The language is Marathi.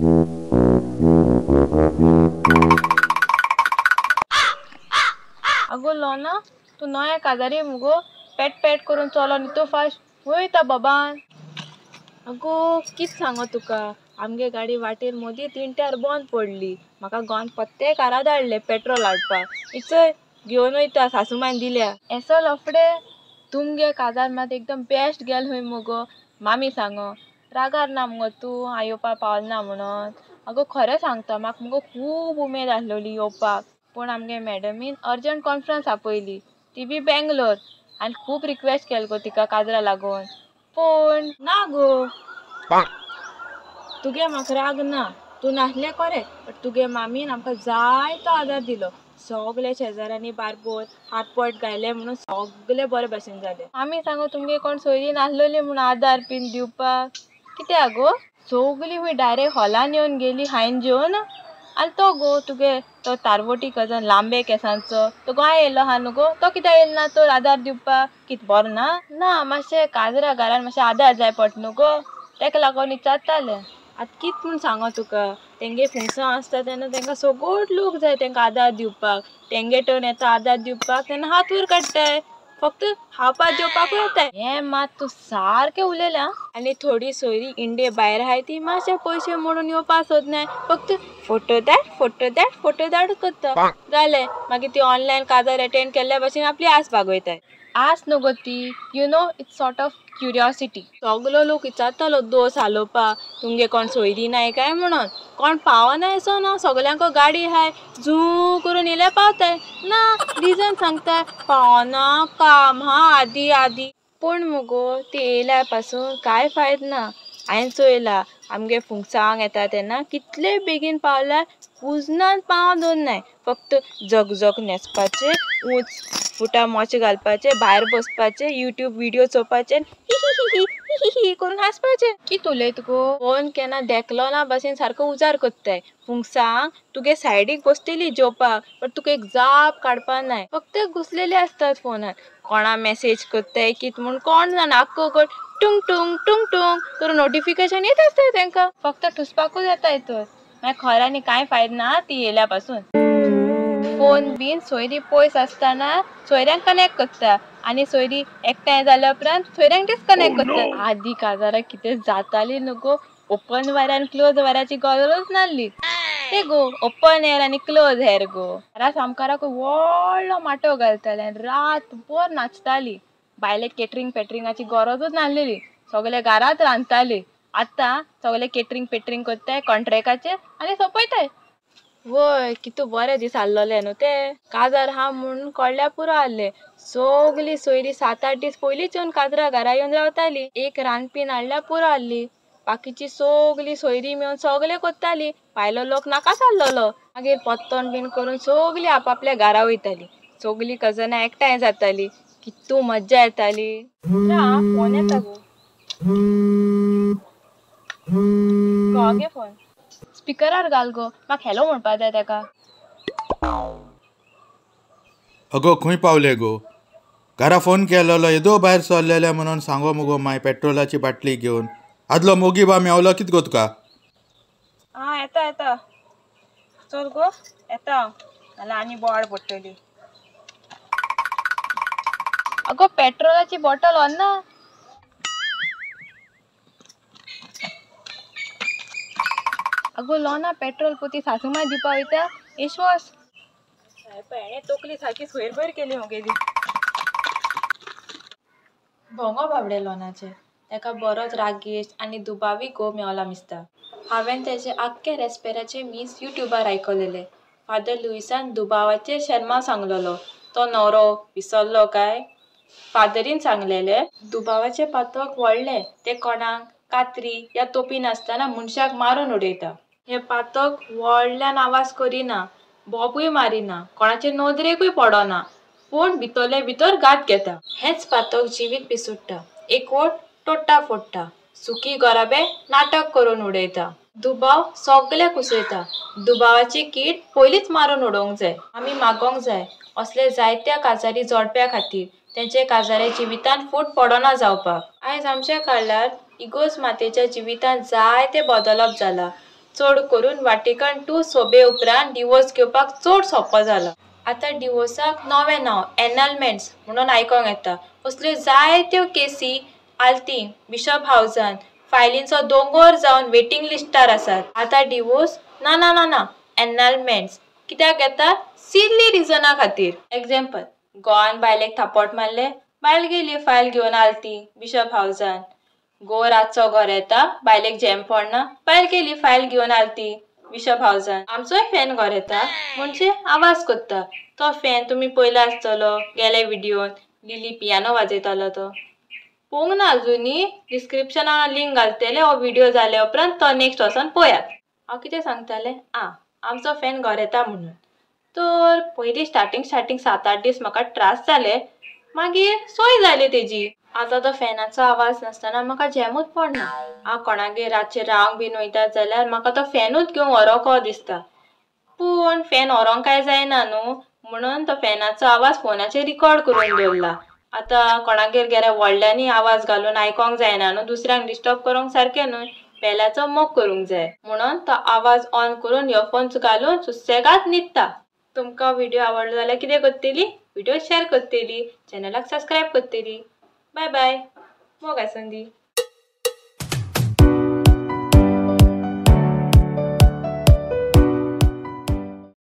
अगो लोना तू नया काजारी मुगो पेट पेट करून चलो न्ही तू फास्ट वयता बाबान. अगो कित सांगो तुका आमगे गाडी वाटेर मोदी 3 बंद पडली. म्हाका गोंद पत्ते कारा धाडले पेट्रोल हाडपाक. इचय घेवन वयता सासूमायन दिल्या. एसो लफडे तुमगे काजार मात एकदम बेस्ट गेल हूय मुगो. मामी सांगो रागार ना मुगो तू येवपा पावलना म्हणून. अगो खरें सांगता म्हाका मुगो खूब उमेद आसलोली येवपाक पूण आमगे मॅडमीन अर्जंट कॉन्फरन्स आपयली ती बी बेंगलोर आनी खूब रिक्वेस्ट केल गो तिका काजरा लागून पूण ना गो. तुगे म्हाका राग ना तू नासलें खरें बट तुगे मामीन आमकां जायतो आदार दिलो. सगळे शेजाऱ्यांनी बारबोर हातपट गायले म्हणून सगळे बरे भाशेन जाले. आमी सांगो तुमगे कोण सोयरी नासलोली म्हणून आदार बीन दिवपाक कित्याक गो. सगळी हूंय डायरेक्ट हॉलान येवन गेली हायन जेवन आनी तो गो तुगे तो तारवटी कजन लांबे केसांचो तो गोंय येयलो हा न्हू गो. तो कित्याक येयलो ना तो आदार दिवपाक कित बरो ना. ना मातशें काजरा घरान मातशें आदार जाय पडटा न्हू गो तेका लागोन विचारतालें. आतां कित म्हूण सांगो तुका तेंगे फुंगसां आसता तेन्ना तेंकां सगळोच लोक जाय तेंकां आदार दिवपाक. तेंगे टर्न येता आदार दिवपाक तेन्ना हात वयर काडटाय फक्त खावपाक जेवपाकूय येताय. हें मात तूं सारकें उलयलें आं. आनी थोडी सोयरी इंडे भायर आहाय ती मातशे पयशे म्हणून येवपा सोदनाय फक्त फोटो धाड करता जालें. मागीर ती ऑनलायन काजार एटेंड केल्ल्या भाशेन आपली आस भागयताय. आस न्हू गो ती you know it's sort of curiosity. सगलो लोक विचारतालो दोस हालोवपाक तुमगे कोण सोयरी नाय काय म्हणून. कोण पावना असो ना सगल्यांको गाडी आहाय झू करून येयल्या पावताय. ना रिजन सांगता पावना काम हा आदी पूण मुगो ती येयल्या पासून कांय फायद ना. हांवें चोयला आमगे फुंगसांक येता तेन्ना कितले बेगीन पावल्यार उजनान पांव दवरनाय. फक्त जग न्हेसपाचे उंच फुटां मोचे घालपाचे भायर बसपाचे युट्यूब व्हिडिओ चोवपाचे ही करून हांसपाचे. कित उलयता गो फोन केन्ना देखलो ना भाशेन सारको उजार कोत्ताय. फुंगसांक तुगे सायडीक बसलेली जेवपाक बट तुका एक जाप काडपा नाय फक्त घुसलेले आसतात फोनान. कोणा मेसेज कोत्ताय कित म्हूण कोण जाणा आख्खो गोट टुंग टुंग टुंग टुंग करून नोटिफिकेशन येत आसताय तेंकां फक्त ठुसपाकूच येताय तर. मागीर खऱ्यांनी कांय फायद ना ती येयल्या पासून. फोन बीन सोयरी पयस आसतना सोयऱ्यांक कनेक्ट करता आनी सोयरी एकठांय जाल्या उपरांत सोयऱ्यांक डिस्कनेक्ट करता. आदी काजारां कितें जाताली न्हू गो ओपन वायर आनी क्लोज वायराची गरजूच नासली. ते गो ओपन एअर आनी क्लोज एअर गो घरा सामकाराक व्हडलो माटो घालताले आनी रातभर नाचताली. भायले केटरिंगाची गरजूच नासलेली सगळे घरात रांदताली. आतां सगळे केटरिंग करताय कॉन्ट्रॅक्टाचेर आनी सोंपयताय. वय कितू बरें दीस आसलोले न्हू ते. काजार हा म्हणून कळ्ळ्या पुरो आहले. सगळी सोयरी 7-8 दीस पयलींच येवन काजरा घरा येवन रावताली. एक रांदपीन हाडल्यार पुरो आहली. बाकीची सगळी सोयरी मेळून सगळे करताली. भायलो लोक नाकाच आसलोलो. मागीर पोत्तोन बीन करून सगळी आपापल्या घरा वयताली. सगळी कजनां एकठांय जाताली. कितू मज्जा येताली. फोन येता गो घे फोन स्पिकरार घाल गो म्हाका हॅलो म्हणपा जाय तेका. अगो खंय पावले गो. घरा फोन केलोलो येदो भायर सरलेले म्हणून सांगो मुगो माय पेट्रोलाची बाटली घेवन. आदलो मोगी बा मेवलो कित गो तुका. येता चल गो येता नाल्यार आनी बोवाड पडटली. अगो पेट्रोलाची बॉटल व्हरना. अगो लोना पेट्रोल पोती सासूमाय दिवपा वयता इश्वास. हेणे तोकली सारकी सोयरभर केली मगेली. भोंगो बाबडे लोनाचे तेका बरोच रागीश आनी दुबावी घोव मेवला दिसता. हांवें तेजे आख्खे रेस्पेराचे मीस युट्यूबार आयकलेले. फादर लुईसान दुबावाचेर शर्मा सांगलोलो तो न्हवरो विसरलो काय. फादरीन सांगलेले दुबावाचे पातक व्हडले ते कोणाक कात्री या तोपी नासतना मनशाक मारून उडयता. हे पातक व्हडल्यान आवाज करिना बोबूय मारिना कोणाचे नोदरेकूय पडना पूण भितरले भितर घात घेता. हेच पातक जिवीक पिसुट्टा एकवट तोट्टा फोडटा सुखी गराबे नाटक करून उडयता. दुबाव सगळे कुसयता. दुबावाची कीड पयलीच मारून उडोवंक जाय. आमी मागोंक जाय असले जायत्या काजारी जोडप्या खातीर तेंचे काजारे जिवितान फूट पडना जावपाक. आयज आमच्या काळार इगोज मातेच्या जिवितान जायते बदलप जाला. चड करून वाटिकन टू सोबे उपरांत डिवोर्स घेवपाक चड सोंपो जालो. आतां डिवोर्साक नवें नांव एनलमेंट्स म्हणून आयकोंक येता. असल्यो जायत्यो केसी आलती बिशप हावसान फायलींचो दोंगर जावन वेटिंग लिस्टार आसात. आतां डिवोर्स ना ना ना ना एनलमेंट्स कित्याक येता? सिली रिजना खातीर. एग्जाम्पल, घोवान बायलेक थापट मारले, बायल गेली फायल घेवन आलती बिशप हावसान. घोव रातचो घर येता, बायलेक झेम पडना, बायल गेली फायल घेवन आलती बिशप हावसान. आमचोय फॅन घर येता म्हणजे आवाज करता. तो फॅन तुमी पयलो आसतलो गेले व्हिडिओन लिली पियानो वाजयतालो तो. पळोवंक ना अजुनी? डिस्क्रिप्शनान लिंक घालतले हो व्हिडिओ जाल्या उपरांत तो नेक्स्ट वचोन पळयात. हांव कितें सांगतालें? आमचो फॅन घर येता म्हणून. तर पयलीं स्टार्टींग 7-8 दीस म्हाका त्रास जाले, मागीर सवय जाली तेजी. आतां तो फॅनाचो आवाज नासतना म्हाका झेमूच पडना. हांव कोणागेर रातचें रावंक बीन वयतात जाल्यार म्हाका तो फॅनूच घेवन व्हरोंक कहो दिसता. पूण फॅन व्हरोंक काय जायना न्हू, म्हणून तो फॅनाचो आवाज फोनाचेर रिकॉर्ड करून दवरला. आतां कोणागेर गेल्यार व्हडल्यांनी आवाज घालून आयकोंक जायना न्हू, दुसऱ्यांक डिस्टर्ब करूंक सारकें न्हू, बेलाचो मोग करूंक जाय. म्हणून तो आवाज ऑन करून इयरफोन्स घालून सुसेगाद न्हिदता. तुमकां व्हिडिओ आवडलो जाल्यार कितें करतली? व्हिडिओ शेअर करतली, चॅनलाक सबस्क्राईब करतली. Bye bye. मोग आसूं दी.